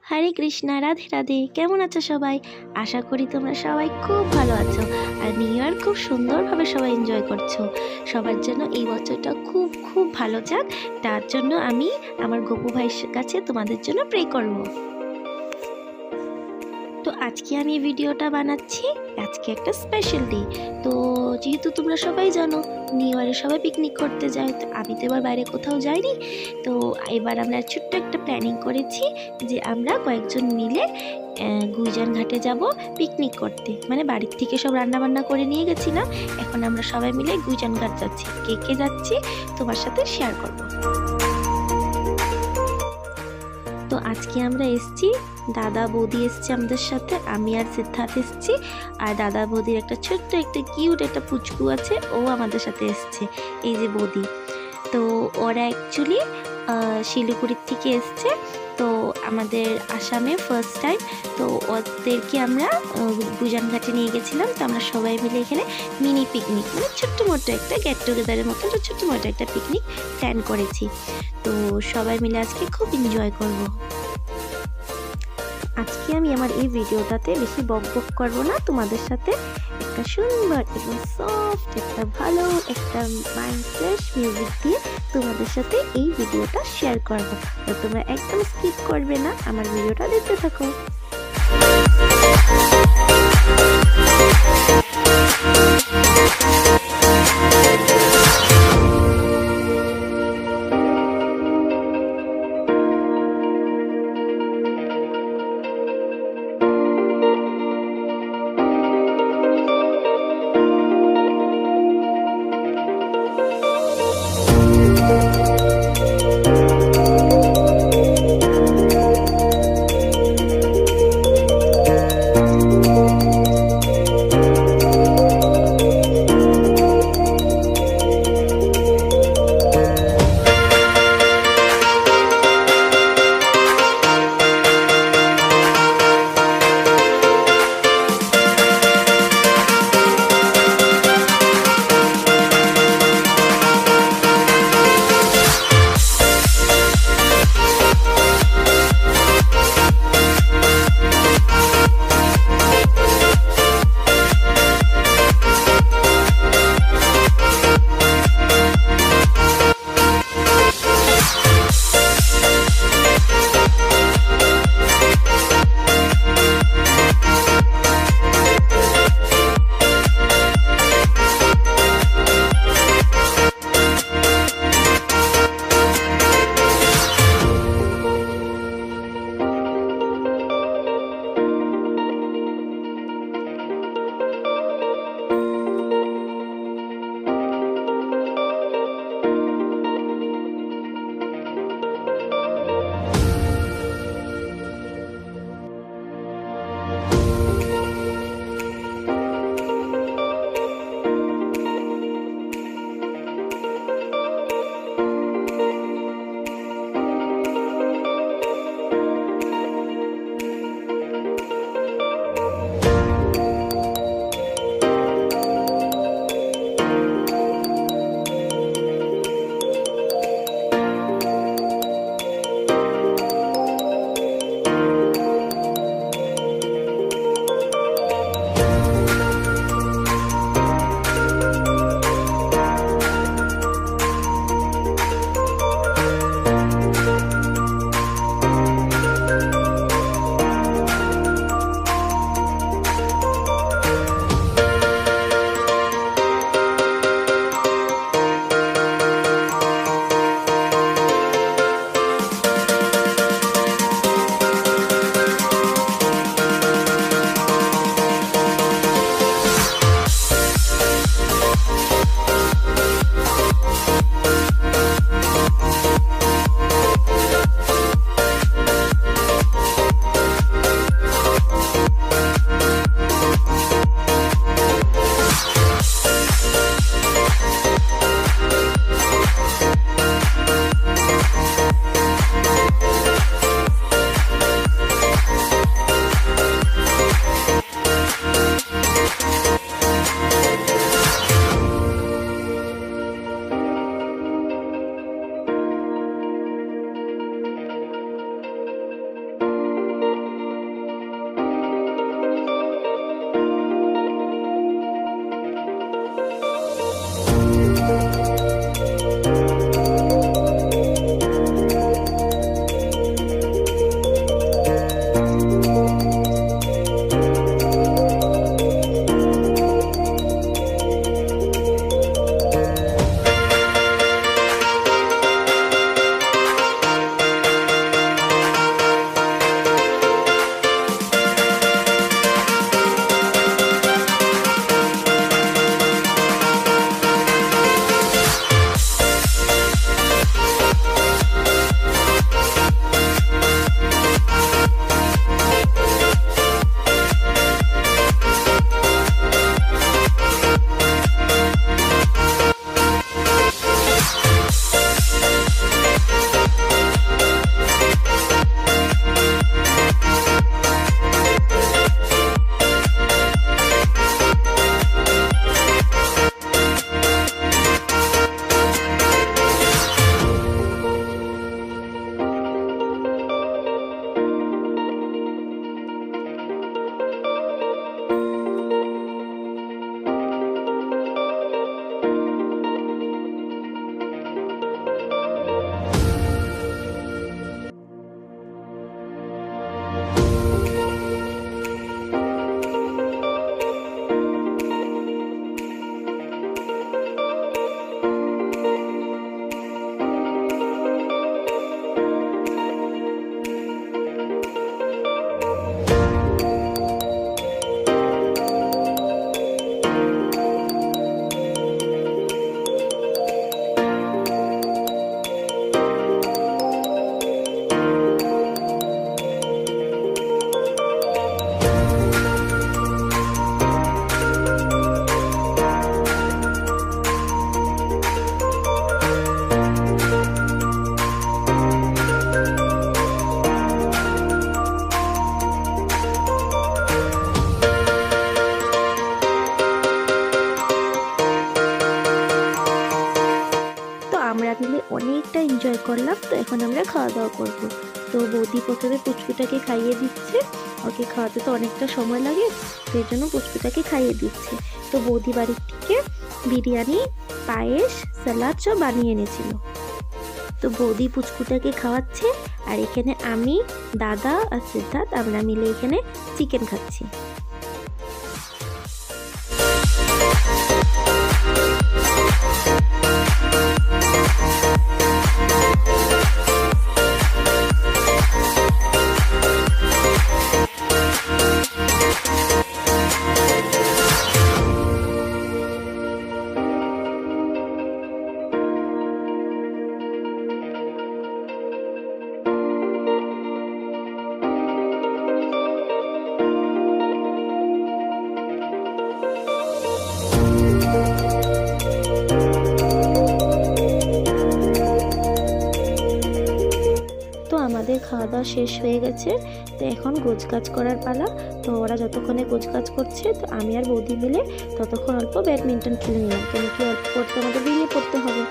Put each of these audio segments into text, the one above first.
হরে কৃষ্ণা, রাধে রাধে। কেমন আছো সবাই? আশা করি তোমরা সবাই খুব ভালো আছো আর নিউ ইয়ার খুব সুন্দরভাবে সবাই এনজয় করছো। সবার জন্য এই বছরটা খুব খুব ভালো যাক, তার জন্য আমি আমার গপু ভাইয়ের কাছে তোমাদের জন্য প্রে করবো। তো আজকে আমি ভিডিওটা বানাচ্ছি, আজকে একটা স্পেশাল ডে। তো যেহেতু তোমরা সবাই জানো নিউ ইয়ারে সবাই পিকনিক করতে যায়, তো আমি তো এবার বাইরে কোথাও যাইনি। তো এবার আমরা ছোট্ট একটা প্ল্যানিং করেছি যে আমরা কয়েকজন মিলে গুইজান ঘাটে যাব পিকনিক করতে। মানে বাড়ির থেকে সব রান্না বান্না করে নিয়ে গেছিলাম, এখন আমরা সবাই মিলে গুইজান ঘাট যাচ্ছি। কে কে যাচ্ছি তোমার সাথে শেয়ার করব। তো আজকে আমরা এসছি, দাদা বৌদি এসছে আমাদের সাথে, আমি আর সিদ্ধার্থ এসছি, আর দাদা বৌদির একটা ছোট্ট একটা কিউট একটা পুচকু আছে, ও আমাদের সাথে এসছে। এই যে বৌদি, তো ওরা অ্যাকচুয়ালি শিলিগুড়ির থেকে এসছে, তো আমাদের আসামে ফার্স্ট টাইম। তো ওদেরকে আমরা গুইজান ঘাটে নিয়ে গেছিলাম। তো আমরা সবাই মিলে এখানে মিনি পিকনিক, মানে ছোট্ট মোটো একটা গেট টুগেদারের মতো ছোট্ট মোটো একটা পিকনিক প্ল্যান করেছি। তো সবাই মিলে আজকে খুব এনজয় করব। আজকে আমি আমার এই ভিডিওটাতে বেশি বক বক করবো না, তোমাদের সাথে একটা সুন্দর এবং সফট একটা ভালো একটা মাইন্ড ফ্রেশ মিউজিক দিয়ে তোমাদের সাথে এই ভিডিওটা শেয়ার করবো। তো তোমরা একদম স্কিপ করবে না, আমার ভিডিওটা দেখতে থাকো। আমরা খাওয়া দাওয়া করব। তো বৌদি প্রথমে পুচকুটাকে খাইয়ে দিচ্ছে, ওকে খাওয়াতে তো অনেকটা সময় লাগে, সেই জন্য পুচকুটাকে খাইয়ে দিচ্ছে। তো বৌদি বাড়ির থেকে বিরিয়ানি, পায়েস, স্যালাড সব বানিয়ে এনেছিল। তো বৌদি পুচকুটাকে খাওয়াচ্ছে, আর এখানে আমি, দাদা আর সিদ্ধার্থ আমরা মিলে এখানে চিকেন খাচ্ছি। আমাদের খাওয়া দাওয়া শেষ হয়ে গেছে, তো এখন গোছগাছ করার পালা। তো ওরা যতক্ষণে গোছগাছ করছে, তো আমি আর বৌদি মিলে ততক্ষণ অল্প ব্যাডমিন্টন খেলে নিলাম, কেন কি অল্প পড়তে আমাদের বেরিয়ে পড়তে হবে।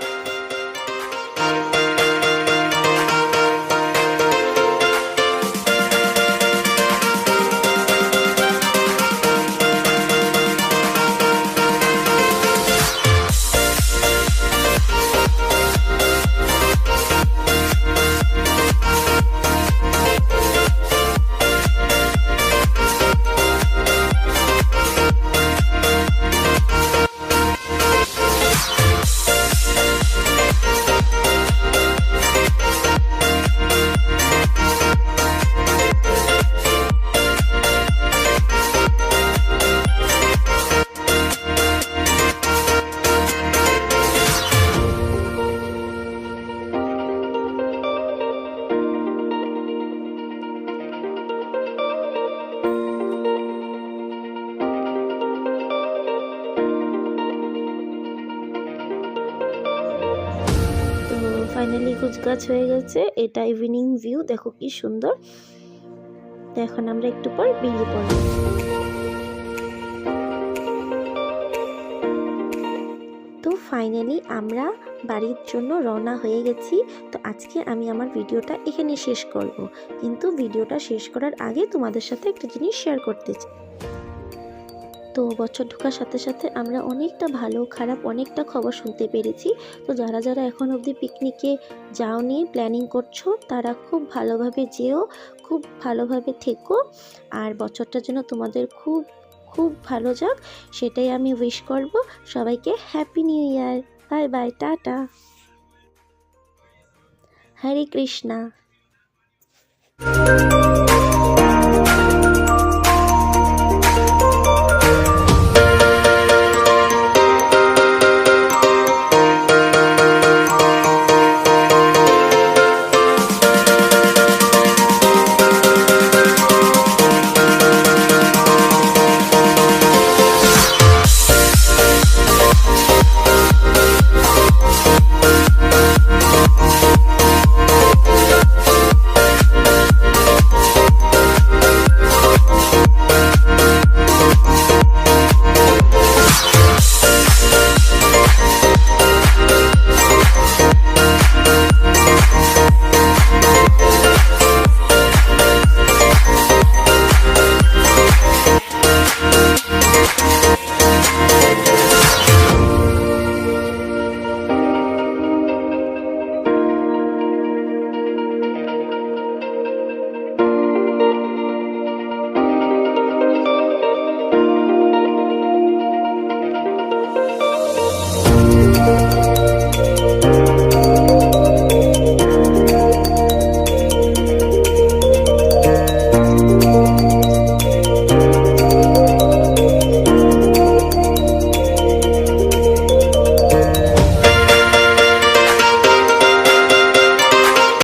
ফাইনালি গোছগাছ হয়ে গেছে, এটা ইভিনিং ভিউ, দেখো কি সুন্দর। তো এখন আমরা একটু পর বেরিয়ে পড়ব। তো ফাইনালি আমরা বাড়ির জন্য রওনা হয়ে গেছি। তো আজকে আমি আমার ভিডিওটা এখানে শেষ করব, কিন্তু ভিডিওটা শেষ করার আগে তোমাদের সাথে একটা জিনিস শেয়ার করতে চাই। তো বছর ঢোকার সাথে সাথে আমরা অনেকটা ভালো খারাপ অনেকটা খবর শুনতে পেরেছি। তো যারা যারা এখন অবধি পিকনিকে যাওনি, প্ল্যানিং করছো, তারা খুব ভালোভাবে যেও, খুব ভালোভাবে থেকো, আর বছরটার জন্য তোমাদের খুব খুব ভালো যাক, সেটাই আমি উইশ করব। সবাইকে happy new year, bye bye, tata, Hare Krishna.